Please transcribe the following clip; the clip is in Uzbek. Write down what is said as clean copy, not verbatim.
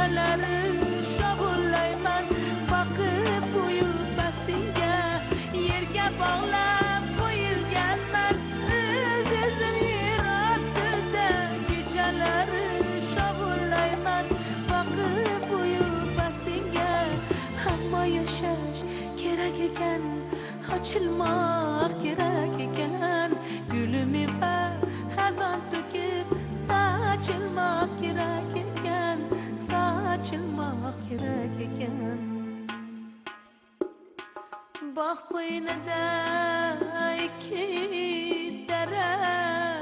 kechalari shovullayman boqib uyub bastingga yerga bog'lab qo'yilganman ildizim yer ostida kechalari shovullayman boqib uyub bastingga hamma yashash kerak ekan ochilmoq kerak ekan gulimi xazon to'kib sochilmoq kerak ekan sochilmoq kerak ekan bog' qo'ynida ikki daraxt